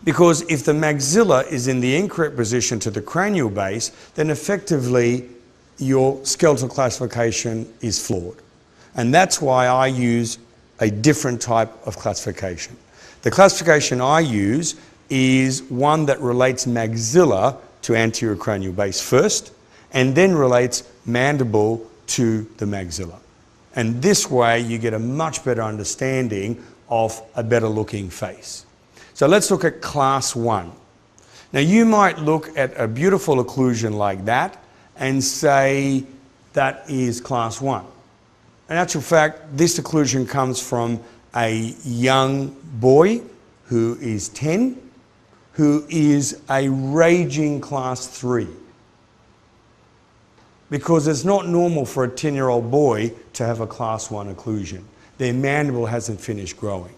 Because if the maxilla is in the incorrect position to the cranial base, then effectively your skeletal classification is flawed. And that's why I use a different type of classification. The classification I use is one that relates maxilla to anterior cranial base first, and then relates mandible to the maxilla. And this way you get a much better understanding of a better looking face. So let's look at class 1. Now you might look at a beautiful occlusion like that and say that is class 1. In actual fact, this occlusion comes from a young boy who is 10, who is a raging class 3. Because it's not normal for a 10-year-old boy to have a class 1 occlusion. Their mandible hasn't finished growing.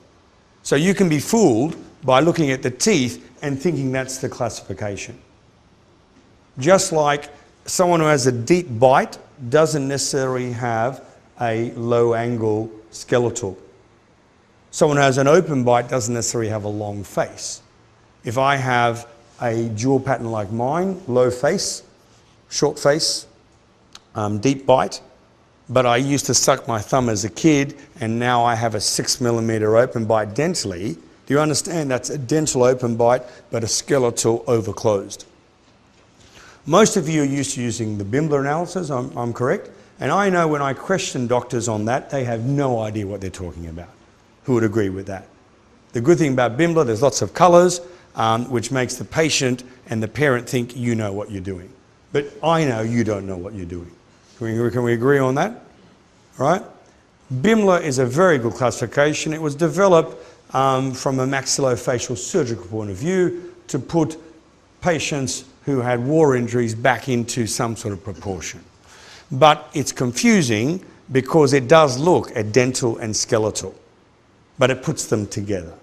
So you can be fooled by looking at the teeth and thinking that's the classification. Just like someone who has a deep bite doesn't necessarily have a low angle skeletal. Someone who has an open bite doesn't necessarily have a long face. If I have a jaw pattern like mine, low face, short face, deep bite, but I used to suck my thumb as a kid and now I have a 6mm open bite dentally, do you understand that's a dental open bite but a skeletal overclosed? Most of you are used to using the Bimbler analysis, I'm correct? And I know when I question doctors on that, they have no idea what they're talking about. Who would agree with that? The good thing about Bimbler, there's lots of colours, which makes the patient and the parent think you know what you're doing. But I know you don't know what you're doing. Can we agree on that? Right? Bimbler is a very good classification. It was developed from a maxillofacial surgical point of view to put patients who had war injuries back into some sort of proportion. But it's confusing because it does look at dental and skeletal, but it puts them together.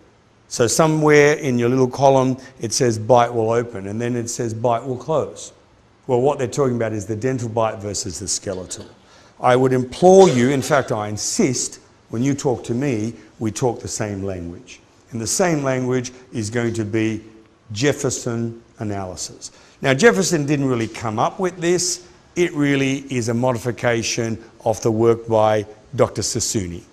So somewhere in your little column it says bite will open and then it says bite will close. Well, what they're talking about is the dental bite versus the skeletal. I would implore you, in fact I insist, when you talk to me, we talk the same language. And the same language is going to be Jefferson analysis. Now Jefferson didn't really come up with this. It really is a modification of the work by Dr. Sassooni.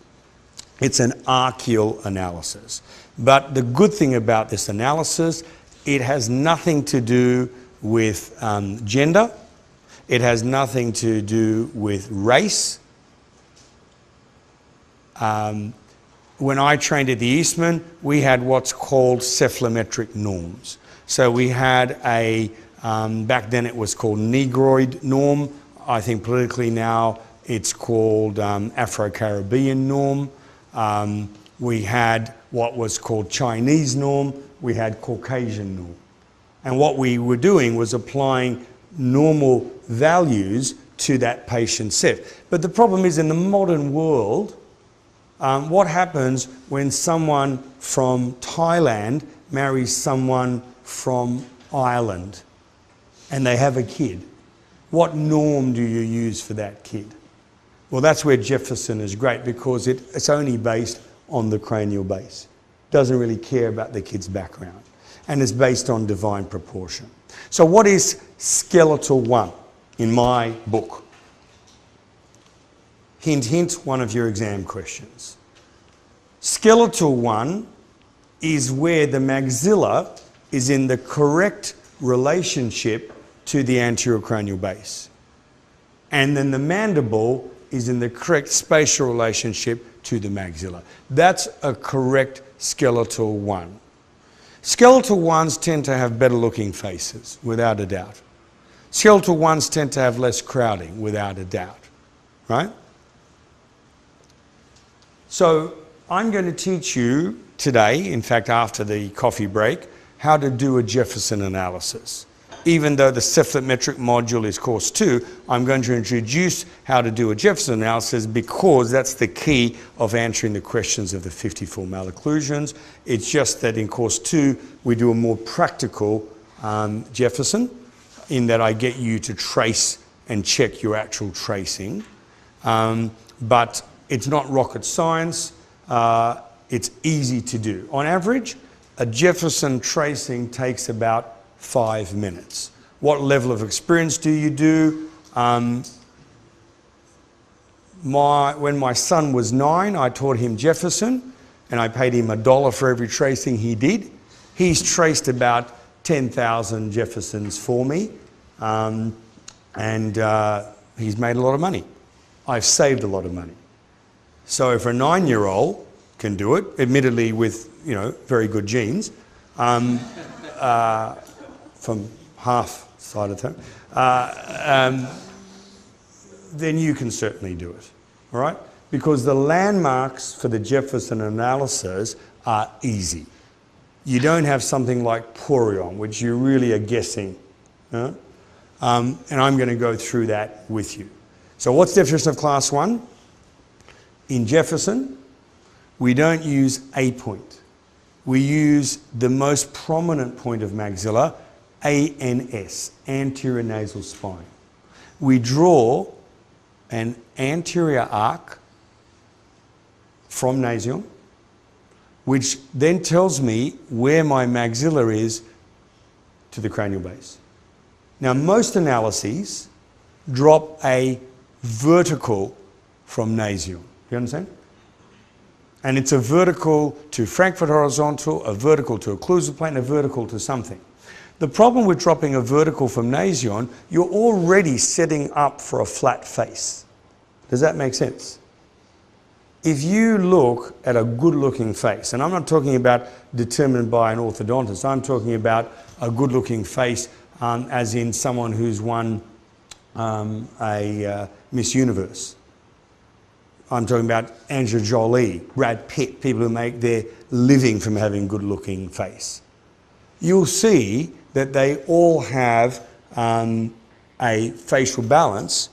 It's an archeal analysis. But the good thing about this analysis, it has nothing to do with gender. It has nothing to do with race. When I trained at the Eastman, we had what's called cephalometric norms. So we had a back then it was called Negroid norm. I think politically now it's called Afro-Caribbean norm. We had what was called Chinese norm. We had Caucasian norm. And what we were doing was applying normal values to that patient's ceph. But the problem is in the modern world, what happens when someone from Thailand marries someone from Ireland and they have a kid? What norm do you use for that kid? Well, that's where Jefferson is great because it's only based on the cranial base. Doesn't really care about the kid's background. And it's based on divine proportion. So what is skeletal 1 in my book? Hint, hint, one of your exam questions. Skeletal 1 is where the maxilla is in the correct relationship to the anterior cranial base. And then the mandible is in the correct spatial relationship to the maxilla. That's a correct skeletal 1. Skeletal 1s tend to have better looking faces, without a doubt. Skeletal 1s tend to have less crowding, without a doubt, right? So I'm going to teach you today, in fact after the coffee break, how to do a Jefferson analysis. Even though the cephalometric module is course 2, I'm going to introduce how to do a Jefferson analysis because that's the key of answering the questions of the 54 malocclusions. It's just that in course 2, we do a more practical Jefferson in that I get you to trace and check your actual tracing. But it's not rocket science. It's easy to do. On average, A Jefferson tracing takes about 5 minutes. What level of experience do you do? When my son was 9, I taught him Jefferson, and I paid him $1 for every tracing he did. He's traced about 10,000 Jeffersons for me, and he's made a lot of money. I've saved a lot of money. So if a 9-year-old can do it, admittedly with very good genes, from half side of town, then you can certainly do it, all right? Because the landmarks for the Jefferson analysis are easy. You don't have something like Porion, which you really are guessing. And I'm going to go through that with you. So what's the definition of class 1? In Jefferson, we don't use a point. We use the most prominent point of maxilla, ANS, anterior nasal spine. We draw an anterior arc from nasum, which then tells me where my maxilla is to the cranial base. Now, most analyses drop a vertical from nasum. You understand? And it's a vertical to Frankfurt horizontal, a vertical to occlusal plane, a vertical to something. The problem with dropping a vertical from nasum, you're already setting up for a flat face. Does that make sense? If you look at a good-looking face, and I'm not talking about determined by an orthodontist, I'm talking about a good-looking face as in someone who's won a Miss Universe. I'm talking about Angelina Jolie, Brad Pitt, people who make their living from having a good-looking face. You'll see that they all have a facial balance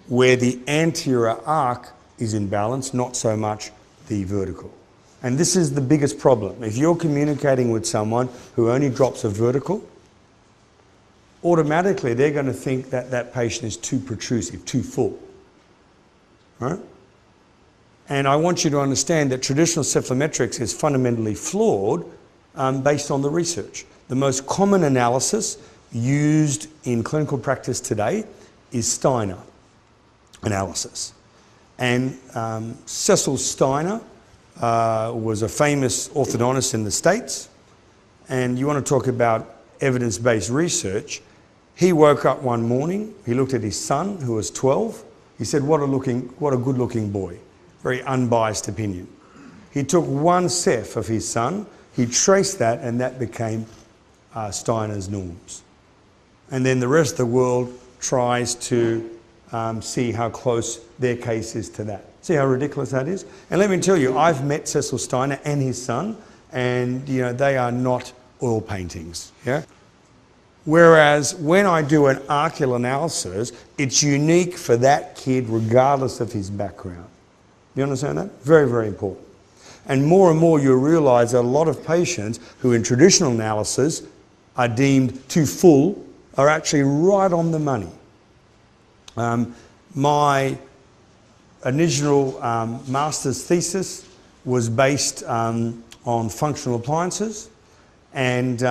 where the anterior arc is in balance, not so much the vertical. And this is the biggest problem. If you're communicating with someone who only drops a vertical, automatically they're going to think that that patient is too protrusive, too full. Right? And I want you to understand that traditional cephalometrics is fundamentally flawed based on the research. The most common analysis used in clinical practice today is Steiner analysis. And Cecil Steiner was a famous orthodontist in the States. And you want to talk about evidence-based research. He woke up one morning, he looked at his son, who was 12. He said, what a good-looking boy. Very unbiased opinion. He took one ceph of his son, he traced that, and that became Steiner's norms. And then the rest of the world tries to see how close their case is to that. See how ridiculous that is? And let me tell you, I've met Cecil Steiner and his son, and they are not oil paintings. Yeah? Whereas when I do an arcular analysis, it's unique for that kid regardless of his background. You understand that? Very, very important. And more you'll realise that a lot of patients who in traditional analysis are deemed too full are actually right on the money. My original master's thesis was based on functional appliances, and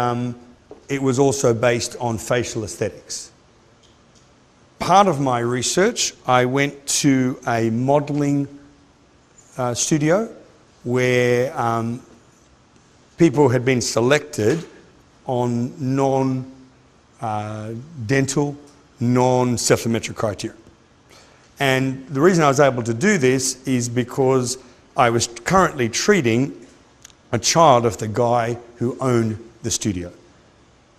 it was also based on facial aesthetics. Part of my research, I went to a modelling studio where people had been selected on non-dental, non-cephalometric criteria. And the reason I was able to do this is because I was currently treating a child of the guy who owned the studio.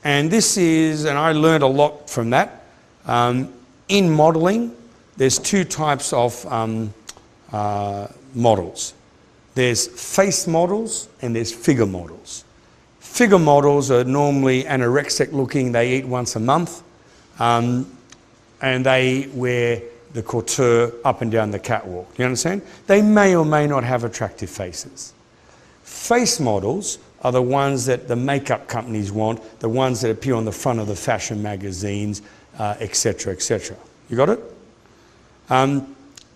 And I learned a lot from that. In modelling, there's two types of models. There's face models and there's figure models. Figure models are normally anorexic looking, they eat once a month, and they wear the couture up and down the catwalk. You understand? They may or may not have attractive faces. Face models are the ones that the makeup companies want, the ones that appear on the front of the fashion magazines, etc., etc. You got it?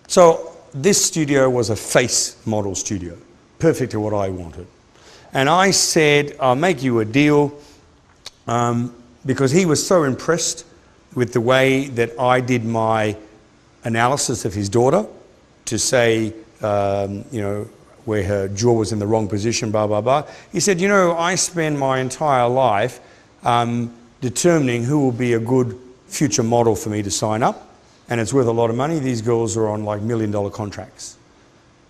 So this studio was a face model studio, perfect to what I wanted. And I said, I'll make you a deal, because he was so impressed with the way that I did my analysis of his daughter to say, you know, where her jaw was in the wrong position, blah, blah, blah. He said, you know, I spend my entire life determining who will be a good future model for me to sign up, and it's worth a lot of money. These girls are on like $1 million contracts.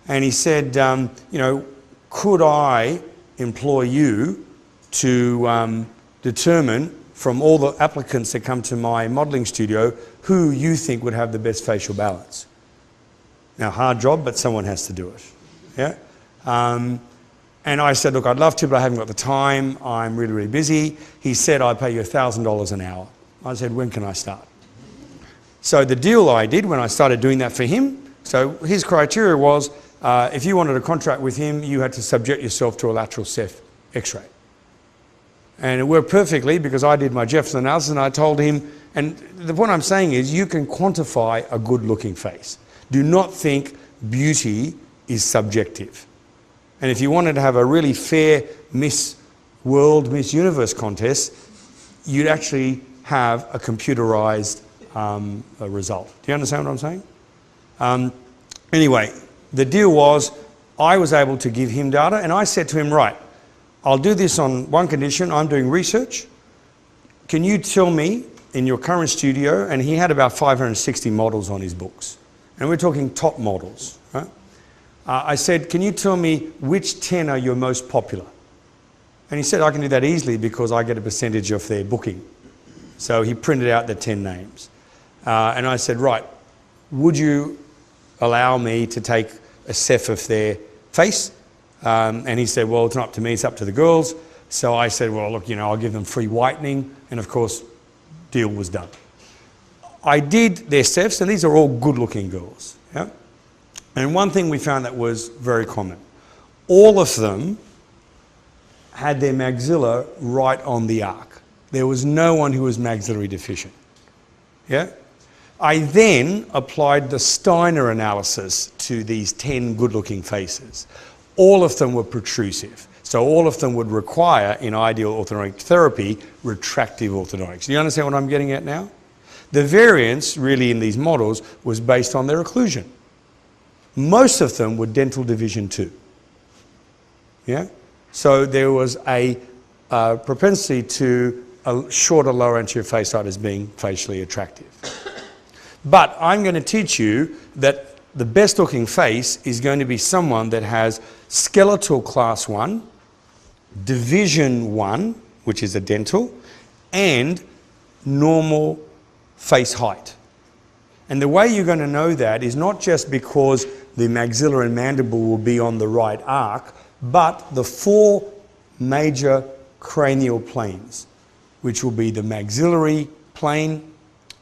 And he said, you know, could I employ you to determine from all the applicants that come to my modelling studio who you think would have the best facial balance? Now, hard job, but someone has to do it. Yeah. And I said, look, I'd love to, but I haven't got the time. I'm really, really busy. He said, I'd pay you $1,000 an hour. I said, when can I start? So the deal I did when I started doing that for him, so his criteria was, if you wanted a contract with him, you had to subject yourself to a lateral ceph x-ray. And it worked perfectly because I did my Jefferson analysis and I told him, and the point I'm saying is you can quantify a good looking face. Do not think beauty is subjective. And if you wanted to have a really fair Miss World, Miss Universe contest, you'd actually have a computerized result. Do you understand what I'm saying? Anyway, the deal was I was able to give him data, and I said to him, right, I'll do this on one condition. I'm doing research. Can you tell me in your current studio, and he had about 560 models on his books, and we're talking top models, right? I said, can you tell me which 10 are your most popular? And he said, I can do that easily because I get a percentage of their booking. So he printed out the 10 names. And I said, right, would you allow me to take a ceph of their face? And he said, well, it's not up to me, it's up to the girls. So I said, well, look, you know, I'll give them free whitening. And of course, deal was done. I did their cephs, and these are all good-looking girls. Yeah? And one thing we found that was very common. All of them had their maxilla right on the arc. There was no one who was maxillary deficient. Yeah? I then applied the Steiner analysis to these 10 good-looking faces. All of them were protrusive. So all of them would require, in ideal orthodontic therapy, retractive orthodontics. Do you understand what I'm getting at now? The variance, really, in these models was based on their occlusion. Most of them were dental division 2. Yeah? So there was a propensity to a shorter lower anterior face side as being facially attractive. But I'm going to teach you that the best looking face is going to be someone that has skeletal class 1, division 1, which is a dental, and normal face height. And the way you're going to know that is not just because the maxilla and mandible will be on the right arc, but the 4 major cranial planes, which will be the maxillary plane,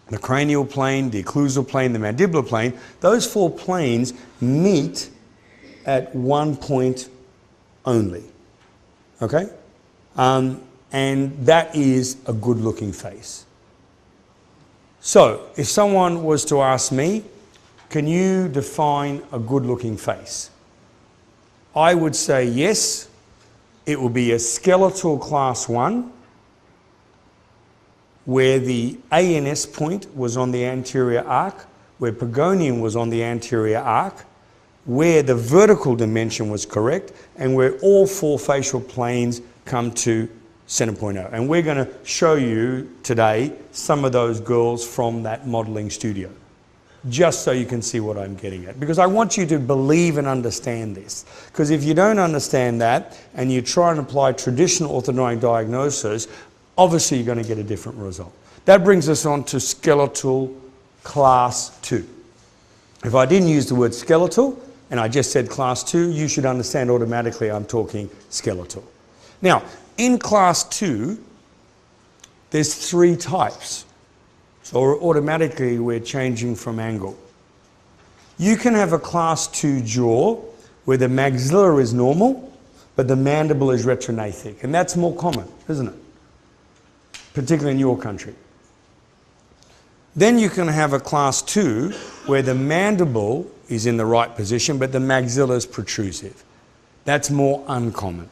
the cranial plane, the occlusal plane, the mandibular plane. Those 4 planes meet at one point only. Okay? And that is a good looking face. So, if someone was to ask me, can you define a good looking face? I would say yes, it will be a skeletal class 1, where the ANS point was on the anterior arc, where Pagonian was on the anterior arc, where the vertical dimension was correct, and where all 4 facial planes come to center point O. And we're going to show you today some of those girls from that modelling studio, just so you can see what I'm getting at. Because I want you to believe and understand this. Because if you don't understand that, and you try and apply traditional orthodontic diagnosis, obviously you're going to get a different result. That brings us on to skeletal class 2. If I didn't use the word skeletal, and I just said class 2, you should understand automatically I'm talking skeletal. Now, in class 2, there's 3 types. So automatically we're changing from angle. You can have a class 2 jaw where the maxilla is normal, but the mandible is retrognathic. And that's more common, isn't it? Particularly in your country. Then you can have a class 2 where the mandible is in the right position, but the maxilla is protrusive. That's more uncommon.